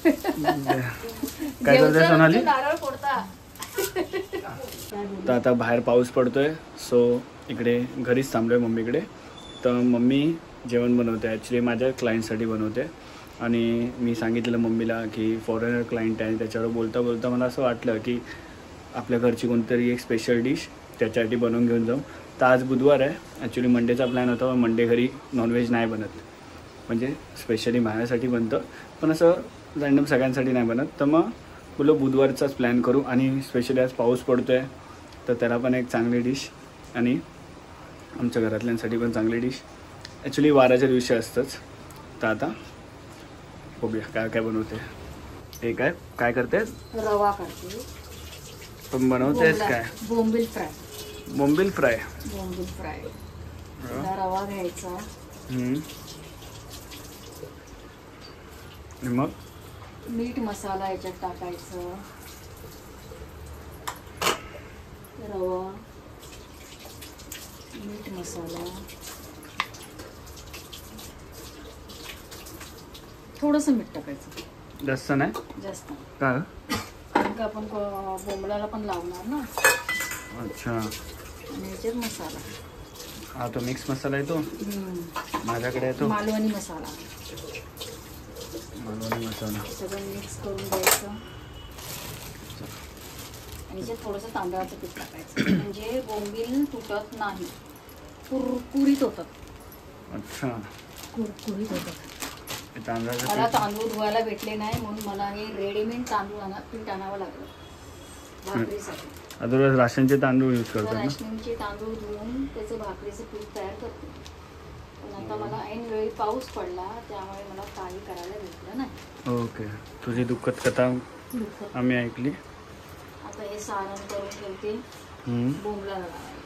काय करते सोनाली? नारळ फोडता. तर आता बाहेर पाऊस पडतोय, सो इकडे घरीच थांबलोय मम्मीकडे. तर मम्मी जेवण बनवते, ॲक्च्युली माझ्या क्लायंटसाठी बनवते. आणि मी सांगितलं मम्मीला की फॉरेनर क्लायंट आहे, त्याच्यावर बोलता बोलता मला असं वाटलं की आपल्या घरची कोणतरी एक स्पेशल डिश त्याच्यासाठी बनवून घेऊन जाऊ. तर आज बुधवार आहे, ॲक्च्युली मंडेचा प्लॅन होता, पण मंडे घरी नॉनव्हेज नाही बनत, म्हणजे स्पेशली माझ्यासाठी बनतं, पण असं रँडम सगळ्यांसाठी नाही बनत. तर मग बोलो बुधवारचाच प्लॅन करू. आणि स्पेशली आज पाऊस पडतो आहे, तर त्याला पण एक चांगली डिश आणि आमच्या घरातल्यांसाठी पण चांगली डिश. ॲक्च्युली वाराच्या दिवशी असतंच. तर आता बघूया काय काय बनवते. हे काय करते? रवा करते. पण बनवतेस काय? बोंबील फ्राय. बोंबील फ्राय. बोंबील फ्राय. रवा घ्यायचा. मग मीठ मसाला याच्यात टाकायचं. रवा, मीठ मसाला, थोडंसं मीठ टाकायचं, जास्त नाही. जास्त का? कारण का आपण बोंबलाला पण लावणार ना. अच्छा. आणि याच्यात मसाला, हा तो मिक्स मसाला येतो माझ्याकडे, येतो मालवणी मसाला. मालवणी मसाला सगळं मिक्स करून द्यायचं. आणि याच्यात थोडंसं तांदळाचं पीठ टाकायचं, म्हणजे बोंबील तुटत नाही, कुरकुरीत होतात. अच्छा, कुरकुरीत होतात. मला तांदूळ धुवायला भेटले नाही, म्हणून मला हे रेडीमेड तांदूळ पीठ आणावं लागलं भाकरीसाठी. अदरवाईज राशनचे तांदूळ यूज करतो. राशनचे तांदूळ धुवून त्याचं भाकरीचं पीठ तयार करते. पण आता मला ऐन वेळी पाऊस पडला, त्यामुळे मला काही करायला भेटलं नाही. ओके, तुझी दुःखद कथा आम्ही ऐकली. आता हे सारण करून ठेवते बोंबलाला लावायला.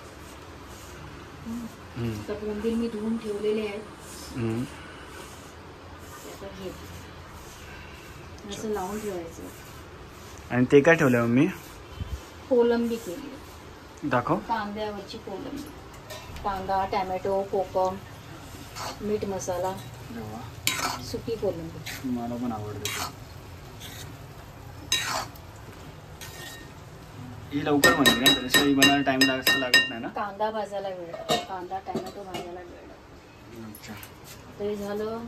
तर बोंबील मी धुवून ठेवलेले आहेत. असं लावून ठेवायचं. आणि ते काय ठेवलं मम्मी? कोलंबी केली. दाखव. कांद्यावरची कोलंबी. कांदा, टॅमॅटो, कोकम, मीठ मसाला, सुकी कोलंबी. मला पण आवडते ही. लवकर बनते का? तशी बनायला टाइम लागत नाही ना? कांदा भाजायला वेळ, कांदा टॅमॅटो भाजायला वेळ. अच्छा, ते झालं.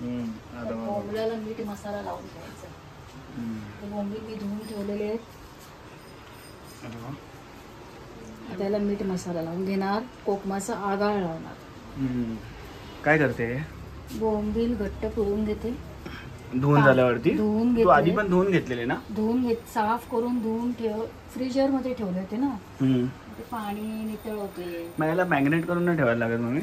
बोंबल्याला मीठ मसाला लावून घ्यायचा. बोंबील मी धुवून ठेवलेले आहेत, त्याला मीठ मसाला लावून घेणार. कोकमाचा आगाळ लावणार. काय करते? बोंबील घट्ट करून घेते. धुवून झाल्यावरती? धुवून घेते. तू आधी पण धुवून घेतलेले ना? धुवून साफ करून धुवून फ्रीजर मध्ये ठेवले होते ना. ते पाणी नितळ होते. मग याला मॅग्नेट करून नाही ठेवायला लागत मम्मी?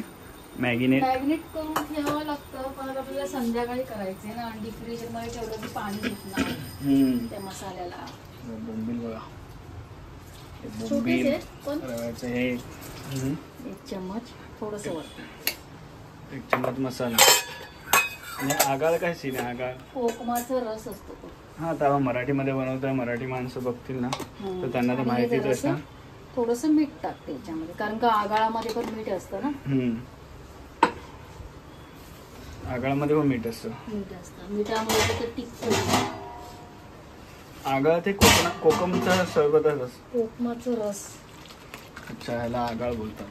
मॅग्नेट करून ठेवावं लागतं, पण आपल्याला संध्याकाळी करायचे ना. आणि फ्रीजर मध्ये ठेवलं की पाणी सुटणार त्या मसाल्याला. बोंबील बघा, छोटेच पण हे एक चम्मच थोडस वरती. एक चम्मच मसाला. आणि आगाळ काय सीन आहे? आगाळ कोकमाचा रस असतो तो. हा, तेव्हा मराठीमध्ये बनवतोय, मराठी माणसं बघतील ना, तर त्यांना तर माहितीच असतं. थोडस मीठ टाकते याच्यामध्ये, कारण का आगाळामध्ये पण मीठ असतं ना. आगाळामध्ये पण मीठ असतं. मिठामुळे ते टिकतं. आगाळ ते कोकमचा सरबत. कोकमाचा रस. अच्छा, ह्याला आगाळ बोलतात.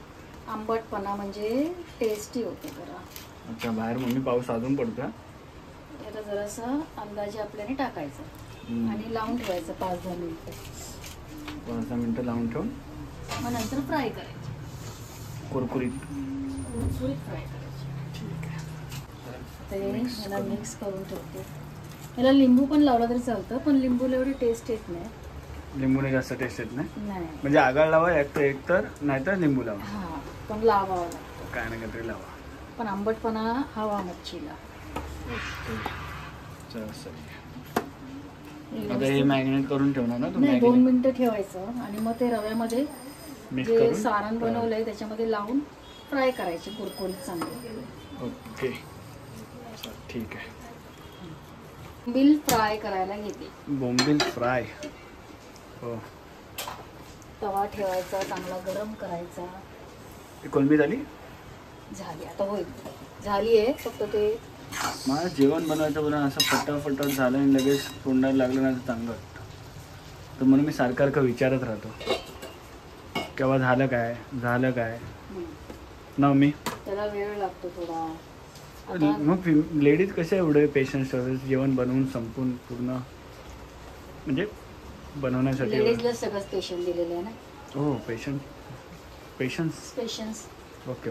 आंबटपणा म्हणजे टेस्टी होते जरा. अच्छा, बाहेर मम्मी पाऊस अजून पडतोय. याला जरासं अंदाजे आपल्याने टाकायचं आणि लावून ठेवायचं 5-10 मिनिटं. 5-10 मिनिटं लावून ठेवून मग नंतर फ्राय करायचे. कुरकुरीत फ्राय करायचे. ठीक आहे. याला मिक्स करून ठेवते. याला लिंबू पण लावला तरी चालतं, पण लिंबूला एवढी टेस्ट येत नाही. लिंबूने जास्त टेस्ट येत नाही. म्हणजे आगाळ लावा एक तर, नाहीतर लिंबू लावा. हा, पण लावावं लागतं. काय नाही काहीतरी लावा, पण आंबटपणा हवा मच्छीला. आता हे मॅग्नेट करून ठेवणार ना तुम्ही? 2 मिनिटं ठेवायचं आणि मग ते रव्यामध्ये जे सारण बनवलंय त्याच्यामध्ये लावून फ्राय करायचे कुरकुरीत चांगले. ओके, ठीक आहे. बोंबील फ्राय करायला घेते. बोंबील फ्राय. हो. तवा ठेवायचा, चांगला गरम करायचा. कोलंबी झाली? झाली आता होईल. झाली आहे, फक्त ते मला जेवण बनवायचं बोला असं फटाफट झालं आणि लगेच तोंडाला लागलं ना तर चांगलं वाटतं. तर म्हणून मी सारखं विचारत राहतो केव्हा झालं काय ना मी. त्याला वेळ लागतो थोडा. मग लेडीज कसे एवढे पेशन्स ठेवतात जेवण बनवून संपून पूर्ण म्हणजे बनवण्यासाठी. लेडीजला सगळंच पेशन्स दिलेलं आहे ना. हो पेशन्स. ओके.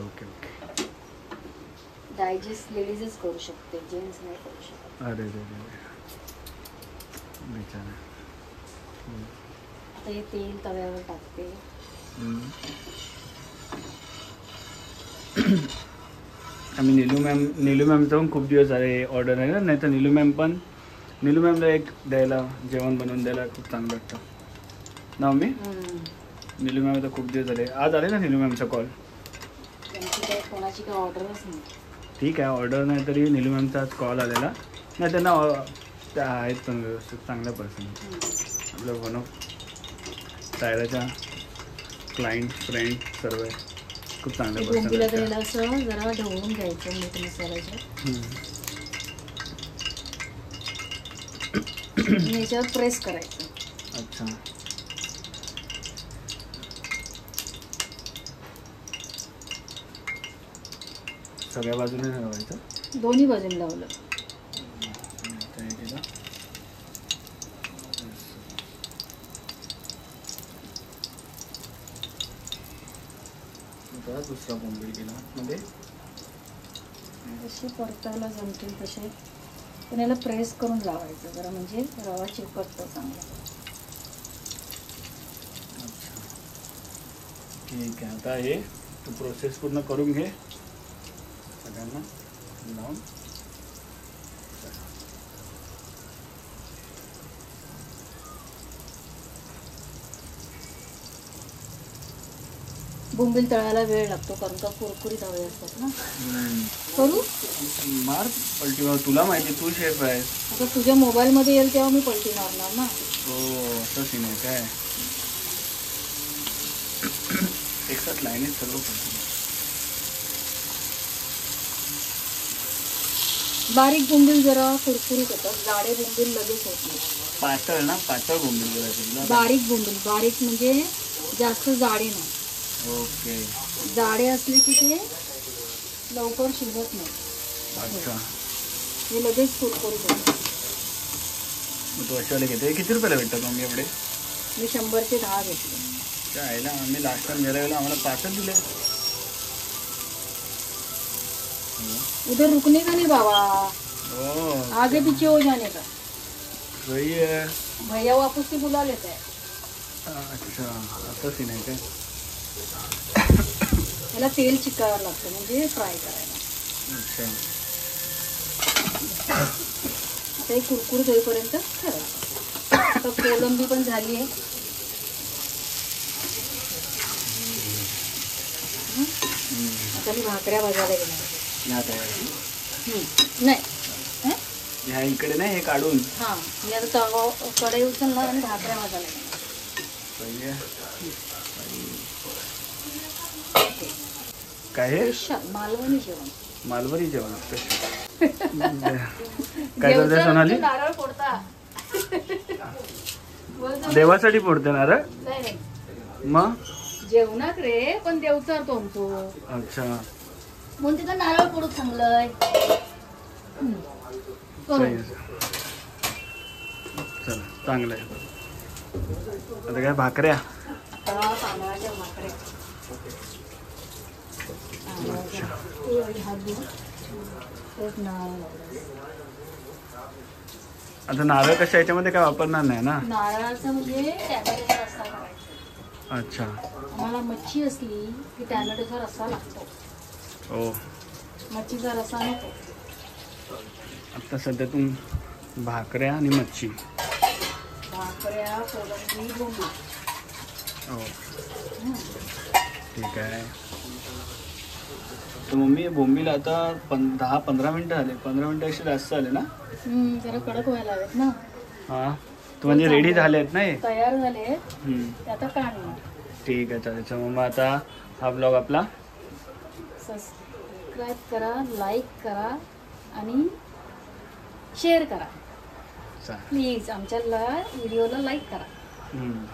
डायजेस्ट लेडीजच करू शकते, जेंट्स नाही करू शकत. अरे विचार. आता हे तेल तव्यावर टाकते. आम्ही नीलू मॅमचं पण खूप दिवस झाले ऑर्डर आहे ना. नाही तर नीलू मॅमला एक द्यायला जेवण बनवून द्यायला खूप चांगलं वाटतं ना मम्मी. नीलू मॅम तर खूप दिवस झाले. आज आले ना नीलू मॅमचा कॉल. कोणाची काय ऑर्डरच नाही. ठीक आहे ऑर्डर नाही तरी नीलू मॅमचा आज कॉल आलेला. नाही त्यांना त्या आहेत पण व्यवस्थित चांगल्या पर्सन. आपलं वन ऑफ सायराच्या क्लायंट फ्रेंड सर्व खूप चांगल्या पर्सन. असं जरा ढवळून घ्यायचं मीठ मसाल्याचं. याच्यावर प्रेस करायचं. अच्छा. सगळ्या बाजूने लावायचं. दोन्ही बाजूने लावलं. दुसरा बोंबील केला मध्ये जसे परतायला जमतील तसे पण याला प्रेस करून लावायचं जरा म्हणजे रवा चिपकतो चांगला. ठीक आहे. आता हे तू प्रोसेस पूर्ण करून घे सगळ्यांना लावून. बोंबील तळायला वेळ लागतो कारण का कुरकुरीत हवे असतात ना. करू मार पलटी. तुला माहिती तू शेफ आहे. आता तुझ्या मोबाईलमध्ये येईल तेव्हा मी पलटी मारणार ना. हो असं सीन आहे काय. एकसाथ लाईनीत सर्व पलटी. बारीक बोंबील जरा कुरकुरीत होतात. जाडे बोंबील लगेच होत नाही. पातळ ना पातळ बोंबील करायचं. बारीक बोंबील. बारीक म्हणजे जास्त जाडे नाही. ओके. जाडे असले की ते लवकर शिजत नाही. अच्छा. हे लगेच कुरकुरीत होतं. मग तू अशाला घेते. किती रुपयाला भेटतात मग एवढे? मी 100 चे 10 घेतले. काय आम्ही लास्ट टाइम घ्यायला गेलो आम्हाला 5च दिले. उधर रुकने का नहीं बाबा. आगे पीछे हो जाने का. सही है. भैया वापस से बुला लेता है. अच्छा असं सीन आहे काय. त्याला तेल चिकायला लागतं म्हणजे फ्राय करायला. अच्छा. आता हे कुरकुरीत होईपर्यंत करायचं. आता कोलंबी पण झाली आहे. आता मी भाकऱ्या भाजायला गेल्या. नाही ह्या इकडे नाही हे काढून. हां मी आता तवा कढई उचलला आणि भाकऱ्या भाजायला गेल्या. काय हे मालवणी जेवण. मालवणी जेवण काय करते सोनाली. नारळ फोडता. देवासाठी फोडते नारळ. मग जेवणात रे पण देवचा तो आमचो. अच्छा म्हणून तिथं नारळ फोडू चांगलंय. चला चांगलं आहे. आता काय भाकऱ्या. तांदळाच्या भाकऱ्या. आता नारळ कशा याच्यामध्ये काय वापरणार नाही ना. नारळाचं म्हणजे टॅमॅटोचा रस्सा करायचा. अच्छा. आम्हाला मच्छी असली की टॅमॅटोचा रस्सा लागतो. हो मच्छीचा रस्सा नको. आता सध्या तू भाकऱ्या आणि मच्छी. भाकऱ्या कोलंबी बोंबील. हो ठीक आहे. तर मम्मी बोंबील आता 10-15 मिनटं झाले. 15 मिनटापेक्षा जास्त झाले ना. जरा कडक व्हायला हवेत ना. हां तू म्हणजे रेडी झाले आहेत ना हे. तयार झाले ते आता काढणार. ठीक आहे चालेल. मग आता हा ब्लॉग आपला सबस्क्राईब करा, लाईक करा आणि शेअर करा चालेल. प्लीज. आमच्या व्हिडिओला लाईक करा. हम्म.